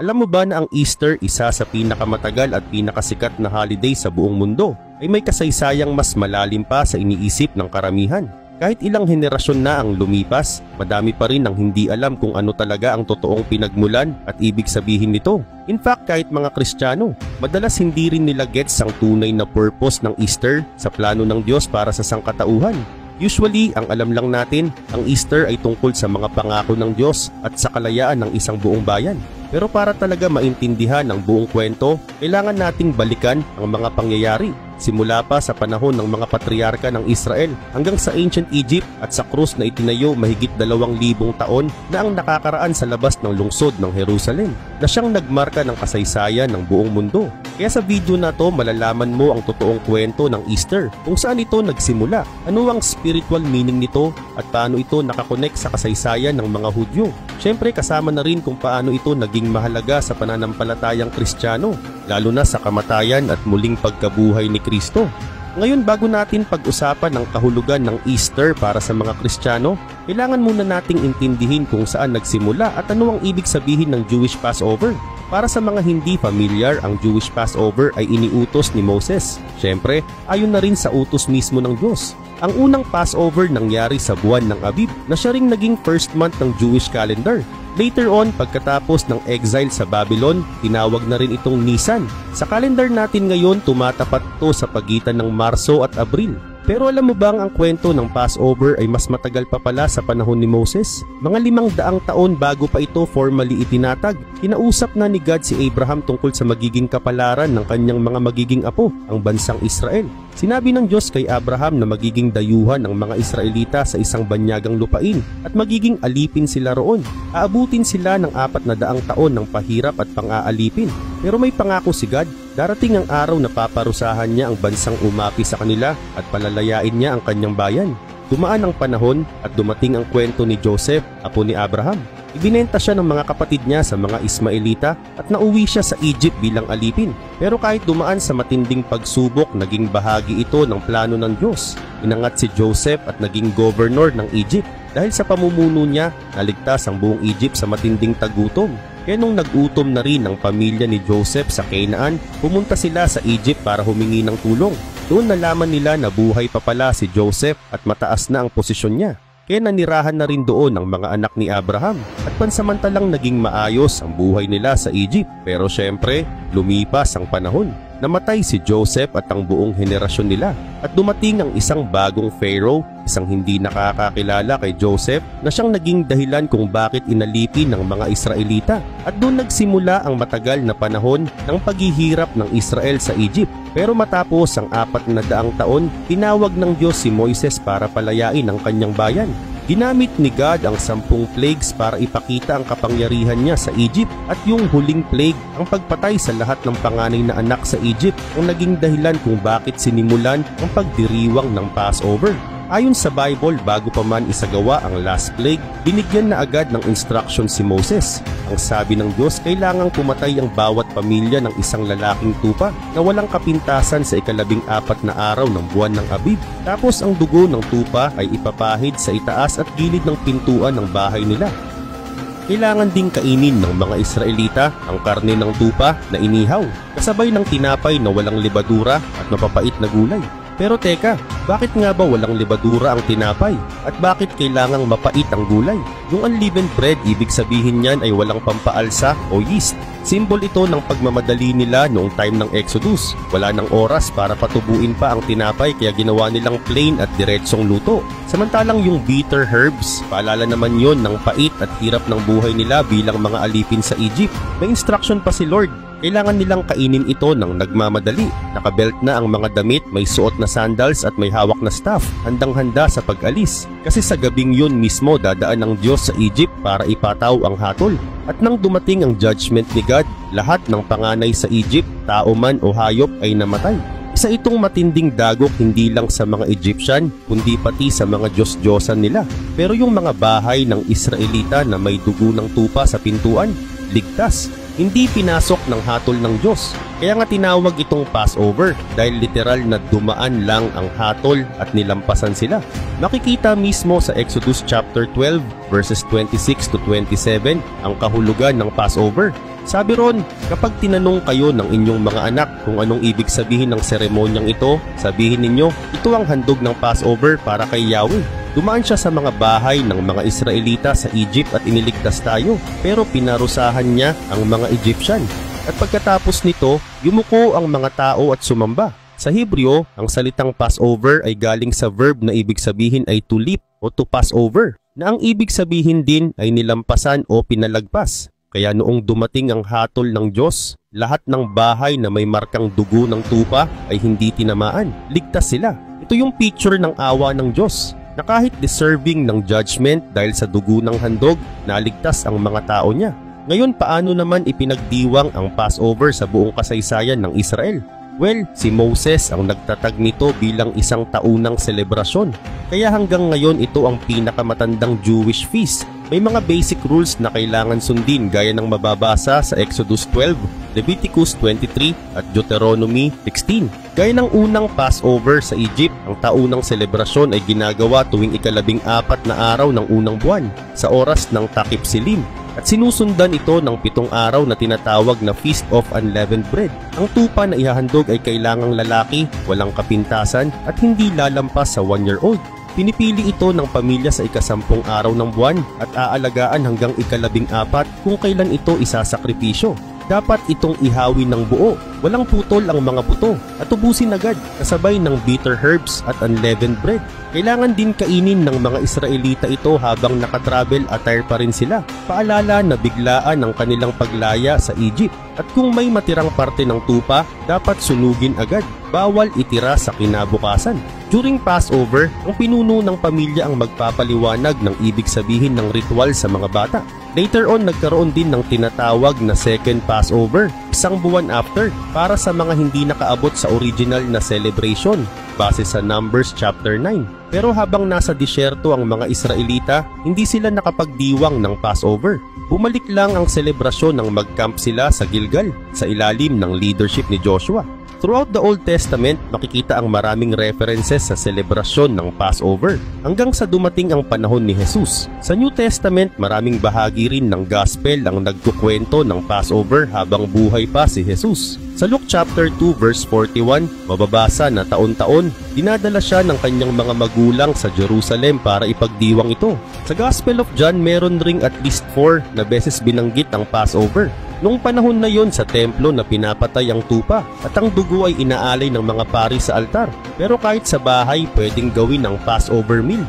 Alam mo ba na ang Easter, isa sa pinakamatagal at pinakasikat na holiday sa buong mundo, ay may kasaysayang mas malalim pa sa iniisip ng karamihan? Kahit ilang henerasyon na ang lumipas, madami pa rin ang hindi alam kung ano talaga ang totoong pinagmulan at ibig sabihin nito. In fact, kahit mga Kristiyano, madalas hindi rin nila gets ang tunay na purpose ng Easter sa plano ng Diyos para sa sangkatauhan. Usually, ang alam lang natin, ang Easter ay tungkol sa mga pangako ng Diyos at sa kalayaan ng isang buong bayan. Pero para talaga maintindihan ang buong kwento, kailangan nating balikan ang mga pangyayari. Simula pa sa panahon ng mga patriarka ng Israel hanggang sa ancient Egypt at sa krus na itinayo mahigit 2,000 taon na ang nakakaraan sa labas ng lungsod ng Jerusalem na siyang nagmarka ng kasaysayan ng buong mundo. Kaya sa video na to malalaman mo ang totoong kwento ng Easter, kung saan ito nagsimula, ano ang spiritual meaning nito at paano ito nakakonek sa kasaysayan ng mga Hudyo. Syempre kasama na rin kung paano ito naging mahalaga sa pananampalatayang Kristiyano, lalo na sa kamatayan at muling pagkabuhay ni Kristo. Ngayon, bago natin pag-usapan ang kahulugan ng Easter para sa mga Kristiyano, kailangan muna nating intindihin kung saan nagsimula at ano ang ibig sabihin ng Jewish Passover. Para sa mga hindi familiar, ang Jewish Passover ay iniutos ni Moses. Siyempre, ayon na rin sa utos mismo ng Diyos. Ang unang Passover nangyari sa buwan ng Abib na siya ring naging first month ng Jewish calendar. Later on, pagkatapos ng exile sa Babylon, tinawag na rin itong Nisan. Sa calendar natin ngayon, tumatapat ito sa pagitan ng Marso at Abril. Pero alam mo bang ang kwento ng Passover ay mas matagal pa pala sa panahon ni Moses? Mga 500 taon bago pa ito formally itinatag, kinausap na ni God si Abraham tungkol sa magiging kapalaran ng kanyang mga magiging apo, ang bansang Israel. Sinabi ng Diyos kay Abraham na magiging dayuhan ng mga Israelita sa isang banyagang lupain at magiging alipin sila roon. Aabutin sila ng 400 taon ng pahirap at pang-aalipin. Pero may pangako si God, darating ang araw na paparusahan niya ang bansang umapi sa kanila at palalayain niya ang kanyang bayan. Dumaan ang panahon at dumating ang kwento ni Joseph, apo ni Abraham. Ibinenta siya ng mga kapatid niya sa mga Ismaelita at nauwi siya sa Egypt bilang alipin. Pero kahit dumaan sa matinding pagsubok, naging bahagi ito ng plano ng Diyos. Inangat si Joseph at naging governor ng Egypt. Dahil sa pamumuno niya, naligtas ang buong Egypt sa matinding tagutom. Kaya nung nagutom na rin ang pamilya ni Joseph sa Canaan, pumunta sila sa Egypt para humingi ng tulong. Doon nalaman nila na buhay pa pala si Joseph at mataas na ang posisyon niya. Kaya nanirahan na rin doon ang mga anak ni Abraham at pansamantalang naging maayos ang buhay nila sa Egypt. Pero syempre, lumipas ang panahon. Namatay si Joseph at ang buong henerasyon nila at dumating ang isang bagong Pharaoh, isang hindi nakakakilala kay Joseph na siyang naging dahilan kung bakit inalipin ng mga Israelita at doon nagsimula ang matagal na panahon ng paghihirap ng Israel sa Egypt. Pero matapos ang 400 taon, tinawag ng Diyos si Moises para palayain ang kanyang bayan. Ginamit ni God ang 10 plagues para ipakita ang kapangyarihan niya sa Egypt at yung huling plague, ang pagpatay sa lahat ng panganay na anak sa Egypt, ang naging dahilan kung bakit sinimulan ang pagdiriwang ng Passover. Ayon sa Bible, bago pa man isagawa ang last plague, binigyan na agad ng instruction si Moses. Ang sabi ng Diyos, kailangang pumatay ang bawat pamilya ng isang lalaking tupa na walang kapintasan sa 14 na araw ng buwan ng Abib. Tapos ang dugo ng tupa ay ipapahid sa itaas at gilid ng pintuan ng bahay nila. Kailangan ding kainin ng mga Israelita ang karne ng tupa na inihaw, kasabay ng tinapay na walang libadura at mapapait na gulay. Pero teka, bakit nga ba walang libadura ang tinapay? At bakit kailangang mapait ang gulay? Yung unleavened bread, ibig sabihin niyan ay walang pampaalsa o yeast. Symbol ito ng pagmamadali nila noong time ng Exodus. Wala nang oras para patubuin pa ang tinapay kaya ginawa nilang plain at diretsong luto. Samantalang yung bitter herbs, paalala naman yon ng pait at hirap ng buhay nila bilang mga alipin sa Egypt. May instruction pa si Lord. Kailangan nilang kainin ito ng nagmamadali. Nakabelt na ang mga damit, may suot na sandals at may hawak na staff, handang-handa sa pag-alis. Kasi sa gabing yun mismo dadaan ng Diyos sa Egypt para ipataw ang hatol. At nang dumating ang judgment ni God, lahat ng panganay sa Egypt, tao man o hayop ay namatay. Isa itong matinding dagok hindi lang sa mga Egyptian, kundi pati sa mga Diyos-Diyosan nila. Pero yung mga bahay ng Israelita na may dugo ng tupa sa pintuan, ligtas. hindi pinasok ng hatol ng Diyos. Kaya nga tinawag itong Passover dahil literal na dumaan lang ang hatol at nilampasan sila. Makikita mismo sa Exodus chapter 12 verses 26 to 27 ang kahulugan ng Passover. Sabi ron, kapag tinanong kayo ng inyong mga anak kung anong ibig sabihin ng seremonyang ito, sabihin ninyo, ito ang handog ng Passover para kay Yahweh. Dumaan siya sa mga bahay ng mga Israelita sa Egypt at iniligtas tayo, pero pinarusahan niya ang mga Egyptian. At pagkatapos nito, yumuko ang mga tao at sumamba. Sa Hebreo, ang salitang Passover ay galing sa verb na ibig sabihin ay to leap o to pass over, na ang ibig sabihin din ay nilampasan o pinalagpas. Kaya noong dumating ang hatol ng Diyos, lahat ng bahay na may markang dugo ng tupa ay hindi tinamaan. Ligtas sila. Ito yung picture ng awa ng Diyos, na kahit deserving ng judgment dahil sa dugo ng handog, naligtas ang mga tao niya. Ngayon, paano naman ipinagdiwang ang Passover sa buong kasaysayan ng Israel? Well, si Moses ang nagtatag nito bilang isang taunang selebrasyon. Kaya hanggang ngayon ito ang pinakamatandang Jewish feast. May mga basic rules na kailangan sundin gaya ng mababasa sa Exodus 12, Leviticus 23 at Deuteronomy 16. Gaya ng unang Passover sa Egypt, ang taunang selebrasyon ay ginagawa tuwing ika-14 na araw ng unang buwan sa oras ng Takip Silim. At sinusundan ito ng 7 araw na tinatawag na Feast of Unleavened Bread. Ang tupa na ihahandog ay kailangang lalaki, walang kapintasan at hindi lalampas sa 1-year-old. Pinipili ito ng pamilya sa ika-10 araw ng buwan at aalagaan hanggang ika-14 kung kailan ito isasakripisyo. Dapat itong ihawi ng buo, walang putol ang mga buto at ubusin agad kasabay ng bitter herbs at unleavened bread. Kailangan din kainin ng mga Israelita ito habang nakatravel attire pa rin sila. Paalala na biglaan ang kanilang paglaya sa Egypt. At kung may matirang parte ng tupa, dapat sunugin agad. Bawal itira sa kinabukasan. During Passover, ang pinuno ng pamilya ang magpapaliwanag ng ibig sabihin ng ritual sa mga bata. Later on, nagkaroon din ng tinatawag na Second Passover, 1 buwan after, para sa mga hindi nakaabot sa original na celebration, base sa Numbers chapter 9. Pero habang nasa disyerto ang mga Israelita, hindi sila nakapagdiwang ng Passover. Bumalik lang ang selebrasyon nang mag-camp sila sa Gilgal, sa ilalim ng leadership ni Joshua. Throughout the Old Testament, makikita ang maraming references sa selebrasyon ng Passover hanggang sa dumating ang panahon ni Jesus. Sa New Testament, maraming bahagi rin ng Gospel ang nagkukwento ng Passover habang buhay pa si Jesus. Sa Luke chapter 2 verse 41, mababasa na taon-taon, dinadala siya ng kanyang mga magulang sa Jerusalem para ipagdiwang ito. Sa Gospel of John, meron ring at least 4 na beses binanggit ang Passover. Noong panahon na yon sa templo na pinapatay ang tupa at ang dugo ay inaalay ng mga pari sa altar. Pero kahit sa bahay, pwedeng gawin ang Passover meal.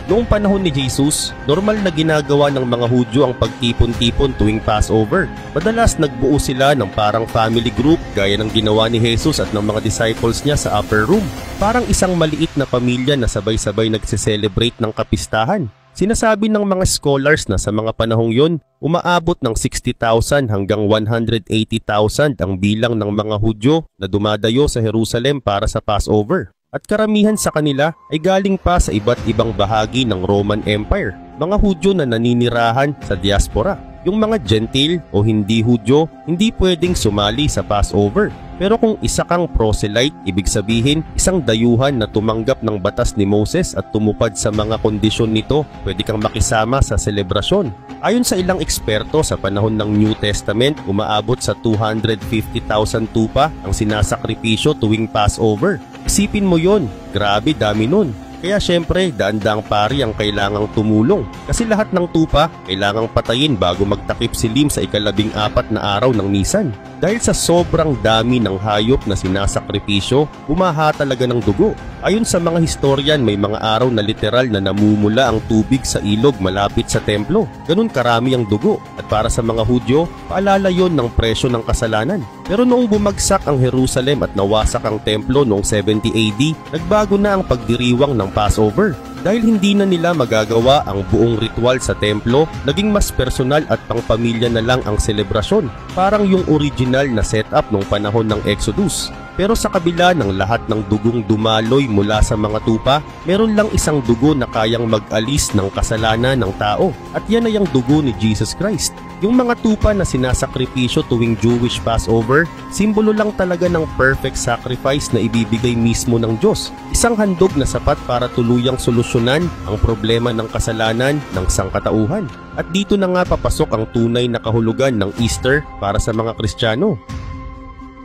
Noong panahon ni Jesus, normal na ginagawa ng mga Hudyo ang pagtipon-tipon tuwing Passover. Madalas nagbuo sila ng parang family group gaya ng ginawa ni Jesus at ng mga disciples niya sa upper room. Parang isang maliit na pamilya na sabay-sabay nagse-celebrate ng kapistahan. Sinasabi ng mga scholars na sa mga panahong yon, umaabot ng 60,000 hanggang 180,000 ang bilang ng mga Hudyo na dumadayo sa Jerusalem para sa Passover. At karamihan sa kanila ay galing pa sa iba't ibang bahagi ng Roman Empire, mga Hudyo na naninirahan sa diaspora. Yung mga Gentile o hindi Hudyo, hindi pwedeng sumali sa Passover. Pero kung isa kang proselyte, ibig sabihin isang dayuhan na tumanggap ng batas ni Moses at tumupad sa mga kondisyon nito, pwede kang makisama sa selebrasyon. Ayon sa ilang eksperto, sa panahon ng New Testament, umaabot sa 250,000 tupa ang sinasakripisyo tuwing Passover. Isipin mo yon, grabe dami nun. Kaya syempre, daan-daang pari ang kailangang tumulong kasi lahat ng tupa kailangang patayin bago magtakip silim sa ika-14 na araw ng Nisan. Dahil sa sobrang dami ng hayop na sinasakripisyo, bumaha talaga ng dugo. Ayon sa mga historian, may mga araw na literal na namumula ang tubig sa ilog malapit sa templo. Ganun karami ang dugo. At para sa mga Hudyo, paalala yon ng presyo ng kasalanan. Pero noong bumagsak ang Jerusalem at nawasak ang templo noong 70 AD, nagbago na ang pagdiriwang ng Passover. Dahil hindi na nila magagawa ang buong ritual sa templo, naging mas personal at pangpamilya na lang ang selebrasyon. Parang yung original na setup noong panahon ng Exodus. Pero sa kabila ng lahat ng dugong dumaloy mula sa mga tupa, meron lang isang dugo na kayang mag-alis ng kasalanan ng tao. At yan ay ang dugo ni Jesus Christ. Yung mga tupa na sinasakripisyo tuwing Jewish Passover, simbolo lang talaga ng perfect sacrifice na ibibigay mismo ng Diyos. Isang handog na sapat para tuluyang solusyonan ang problema ng kasalanan ng sangkatauhan. At dito na nga papasok ang tunay na kahulugan ng Easter para sa mga Kristiyano.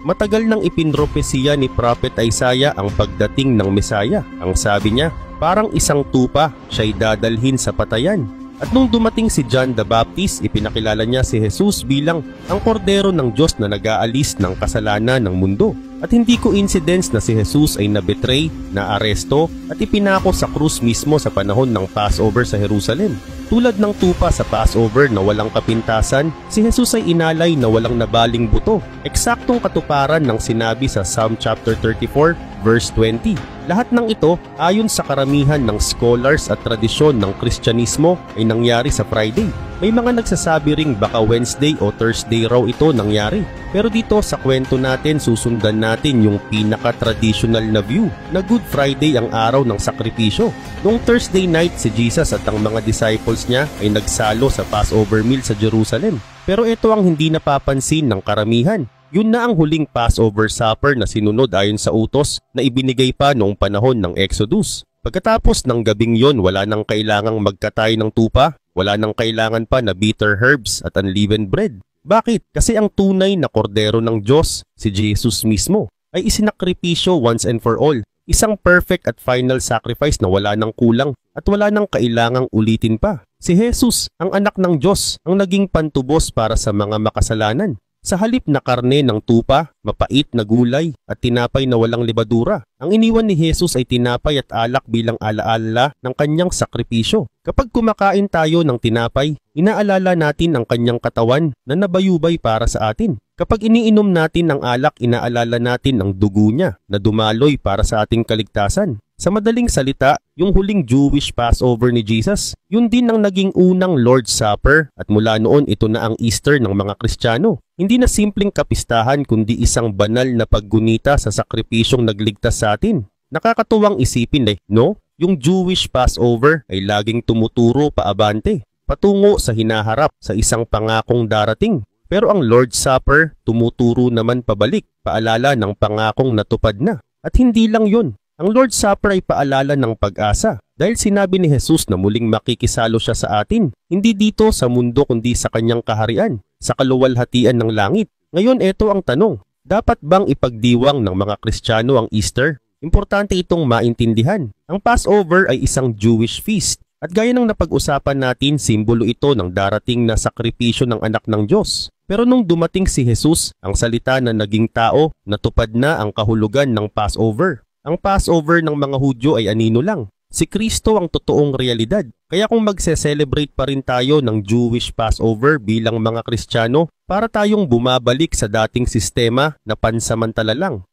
Matagal nang ipinropesiya ni Prophet Isaiah ang pagdating ng Mesaya. Ang sabi niya, parang isang tupa siya'y dadalhin sa patayan. At nung dumating si John the Baptist, ipinakilala niya si Jesus bilang ang kordero ng Diyos na nag-aalis ng kasalanan ng mundo. At hindi coincidence na si Jesus ay nabetray, naaresto at ipinako sa krus mismo sa panahon ng Passover sa Jerusalem. Tulad ng tupa sa Passover na walang kapintasan, si Jesus ay inalay na walang nabaling buto. Eksaktong katuparan ng sinabi sa Psalm chapter 34 verse 20. Lahat ng ito, ayon sa karamihan ng scholars at tradisyon ng Kristyanismo, ay nangyari sa Friday. May mga nagsasabi ring baka Wednesday o Thursday raw ito nangyari. Pero dito sa kwento natin, susundan natin yung pinaka-traditional na view na Good Friday ang araw ng sakripisyo. Noong Thursday night, si Jesus at ang mga disciples niya ay nagsalo sa Passover meal sa Jerusalem. Pero ito ang hindi napapansin ng karamihan. Yun na ang huling Passover supper na sinunod ayon sa utos na ibinigay pa noong panahon ng Exodus. Pagkatapos ng gabing yon, wala nang kailangang magkatay ng tupa, wala nang kailangan pa na bitter herbs at unleavened bread. Bakit? Kasi ang tunay na kordero ng Diyos, si Jesus mismo, ay isinakripisyo once and for all. Isang perfect at final sacrifice na wala nang kulang at wala nang kailangang ulitin pa. Si Jesus, ang anak ng Diyos, ang naging pantubos para sa mga makasalanan. Sa halip na karne ng tupa, mapait na gulay at tinapay na walang libadura, ang iniwan ni Jesus ay tinapay at alak bilang alaala ng kanyang sakripisyo. Kapag kumakain tayo ng tinapay, inaalala natin ang kanyang katawan na nabayubay para sa atin. Kapag iniinom natin ng alak, inaalala natin ang dugo niya na dumaloy para sa ating kaligtasan. Sa madaling salita, yung huling Jewish Passover ni Jesus, yun din ang naging unang Lord's Supper at mula noon ito na ang Easter ng mga Kristiyano. Hindi na simpleng kapistahan kundi isang banal na paggunita sa sakripisyong nagligtas sa atin. Nakakatuwang isipin no? Yung Jewish Passover ay laging tumuturo paabante, patungo sa hinaharap sa isang pangakong darating. Pero ang Lord's Supper tumuturo naman pabalik, paalala ng pangakong natupad na. At hindi lang yun. Ang Lord's Supper ay paalala ng pag-asa dahil sinabi ni Jesus na muling makikisalo siya sa atin, hindi dito sa mundo kundi sa kanyang kaharian, sa kaluwalhatian ng langit. Ngayon ito ang tanong, dapat bang ipagdiwang ng mga Kristiyano ang Easter? Importante itong maintindihan. Ang Passover ay isang Jewish feast at gaya ng napag-usapan natin, simbolo ito ng darating na sakripisyo ng anak ng Diyos. Pero nung dumating si Jesus, ang salita na naging tao, natupad na ang kahulugan ng Passover. Ang Passover ng mga Hudyo ay anino lang. Si Kristo ang totoong realidad. Kaya kung magse-celebrate pa rin tayo ng Jewish Passover bilang mga Kristiyano, para tayong bumabalik sa dating sistema na pansamantala lang.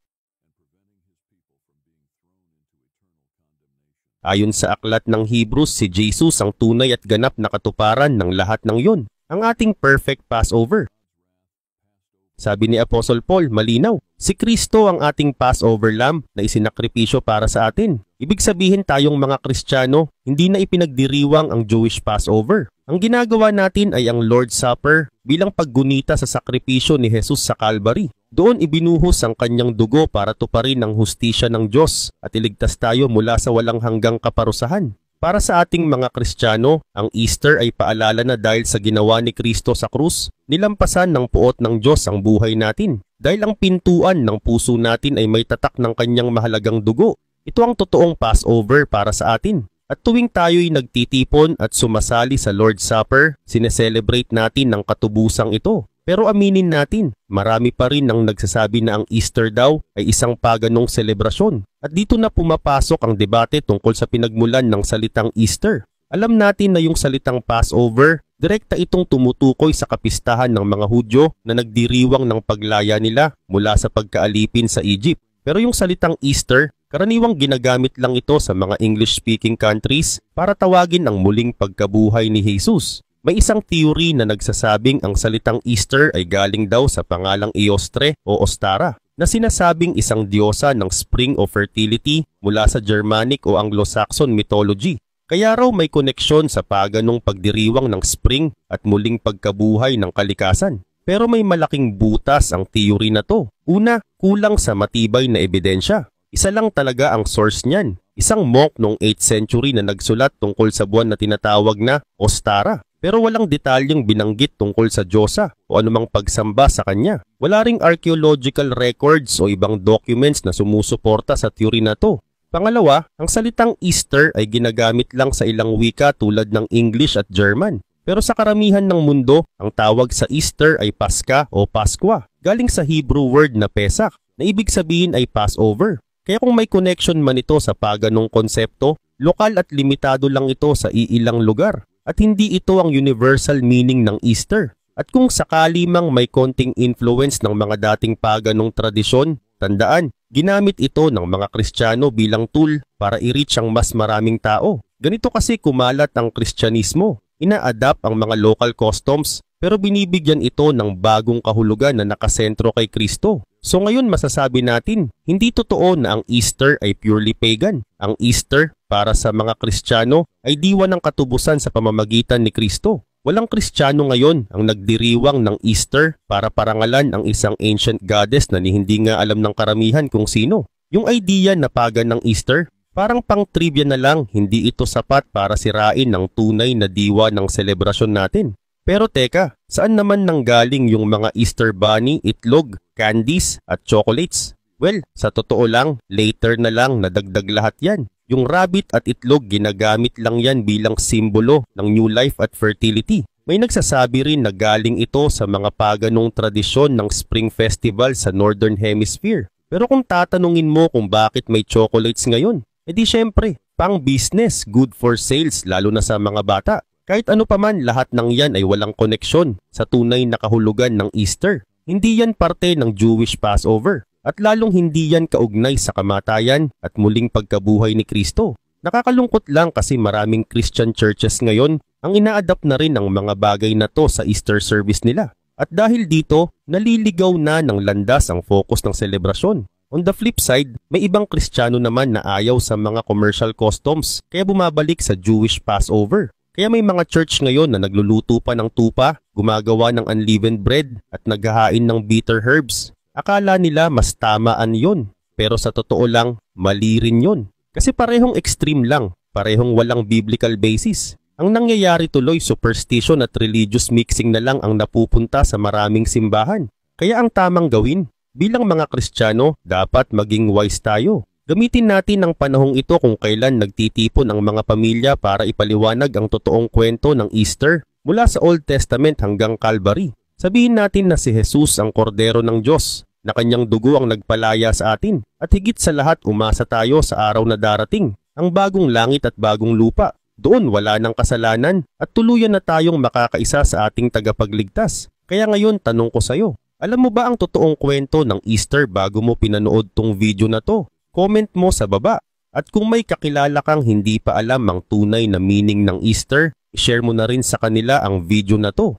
Ayon sa aklat ng Hebrews, si Jesus ang tunay at ganap na katuparan ng lahat ng yon, ang ating perfect Passover. Sabi ni Apostle Paul, malinaw, si Kristo ang ating Passover lamb na isinakripisyo para sa atin. Ibig sabihin tayong mga Kristiyano, hindi na ipinagdiriwang ang Jewish Passover. Ang ginagawa natin ay ang Lord's Supper bilang paggunita sa sakripisyo ni Jesus sa Calvary. Doon ibinuhos ang kanyang dugo para tuparin ang hustisya ng Diyos at iligtas tayo mula sa walang hanggang kaparusahan. Para sa ating mga Kristiyano, ang Easter ay paalala na dahil sa ginawa ni Kristo sa krus, nilampasan ng puot ng Diyos ang buhay natin. Dahil ang pintuan ng puso natin ay may tatak ng kanyang mahalagang dugo. Ito ang totoong Passover para sa atin. At tuwing tayo'y nagtitipon at sumasali sa Lord's Supper, sineselebrate natin ang katubusang ito. Pero aminin natin, marami pa rin ang nagsasabi na ang Easter daw ay isang paganong selebrasyon. At dito na pumapasok ang debate tungkol sa pinagmulan ng salitang Easter. Alam natin na yung salitang Passover, direkta itong tumutukoy sa kapistahan ng mga Hudyo na nagdiriwang ng paglaya nila mula sa pagkaalipin sa Egypt. Pero yung salitang Easter, karaniwang ginagamit lang ito sa mga English-speaking countries para tawagin ang muling pagkabuhay ni Jesus. May isang theory na nagsasabing ang salitang Easter ay galing daw sa pangalang Eostre o Ostara, na sinasabing isang diyosa ng spring o fertility mula sa Germanic o Anglo-Saxon mythology. Kaya raw may koneksyon sa paganong pagdiriwang ng spring at muling pagkabuhay ng kalikasan. Pero may malaking butas ang theory na to. Una, kulang sa matibay na ebidensya. Isa lang talaga ang source niyan. Isang monk noong 8th century na nagsulat tungkol sa buwan na tinatawag na Ostara. Pero walang detalyeng binanggit tungkol sa Diyosa o anumang pagsamba sa kanya. Wala ring archaeological records o ibang documents na sumusuporta sa theory na to. Pangalawa, ang salitang Easter ay ginagamit lang sa ilang wika tulad ng English at German. Pero sa karamihan ng mundo, ang tawag sa Easter ay Paska o Paskwa, galing sa Hebrew word na Pesach, na ibig sabihin ay Passover. Kaya kung may connection man ito sa paganong konsepto, lokal at limitado lang ito sa iilang lugar. At hindi ito ang universal meaning ng Easter. At kung sakali mang may konting influence ng mga dating paganong tradisyon, tandaan, ginamit ito ng mga Kristiyano bilang tool para i-reach ang mas maraming tao. Ganito kasi kumalat ang Kristyanismo. Ina-adapt ang mga local customs pero binibigyan ito ng bagong kahulugan na nakasentro kay Kristo. So ngayon masasabi natin, hindi totoo na ang Easter ay purely pagan. Ang Easter para sa mga Kristiyano ay diwa ng katubusan sa pamamagitan ni Kristo. Walang Kristiyano ngayon ang nagdiriwang ng Easter para parangalan ang isang ancient goddess na hindi nga alam ng karamihan kung sino. Yung idea na pagan ng Easter, parang pang trivia na lang, hindi ito sapat para sirain ang tunay na diwa ng selebrasyon natin. Pero teka, saan naman nanggaling yung mga Easter bunny, itlog, candies at chocolates? Well, sa totoo lang, later na lang nadagdag lahat yan. Yung rabbit at itlog ginagamit lang yan bilang simbolo ng new life at fertility. May nagsasabi rin na galing ito sa mga paganong tradisyon ng Spring Festival sa Northern Hemisphere. Pero kung tatanungin mo kung bakit may chocolates ngayon, edi syempre, pang business, good for sales lalo na sa mga bata. Kahit ano pa man, lahat ng yan ay walang koneksyon sa tunay na kahulugan ng Easter. Hindi yan parte ng Jewish Passover. At lalong hindi yan kaugnay sa kamatayan at muling pagkabuhay ni Kristo. Nakakalungkot lang kasi maraming Christian churches ngayon ang ina-adapt na rin ang mga bagay na to sa Easter service nila. At dahil dito, naliligaw na ng landas ang focus ng selebrasyon. On the flip side, may ibang Kristiyano naman na ayaw sa mga commercial customs kaya bumabalik sa Jewish Passover. Kaya may mga church ngayon na nagluluto pa ng tupa, gumagawa ng unleavened bread at naghahain ng bitter herbs. Akala nila mas tamaan yun, pero sa totoo lang, mali rin yun. Kasi parehong extreme lang, parehong walang biblical basis. Ang nangyayari tuloy, superstition at religious mixing na lang ang napupunta sa maraming simbahan. Kaya ang tamang gawin, bilang mga Kristiyano, dapat maging wise tayo. Gamitin natin ang panahong ito kung kailan nagtitipon ang mga pamilya para ipaliwanag ang totoong kwento ng Easter mula sa Old Testament hanggang Calvary. Sabihin natin na si Jesus ang kordero ng Diyos, na kanyang dugo ang nagpalaya sa atin. At higit sa lahat, umasa tayo sa araw na darating, ang bagong langit at bagong lupa. Doon wala ng kasalanan at tuluyan na tayong makakaisa sa ating tagapagligtas. Kaya ngayon tanong ko sa'yo, alam mo ba ang totoong kwento ng Easter bago mo pinanood tong video na to? Comment mo sa baba. At kung may kakilala kang hindi pa alam ang tunay na meaning ng Easter, i-share mo na rin sa kanila ang video na to.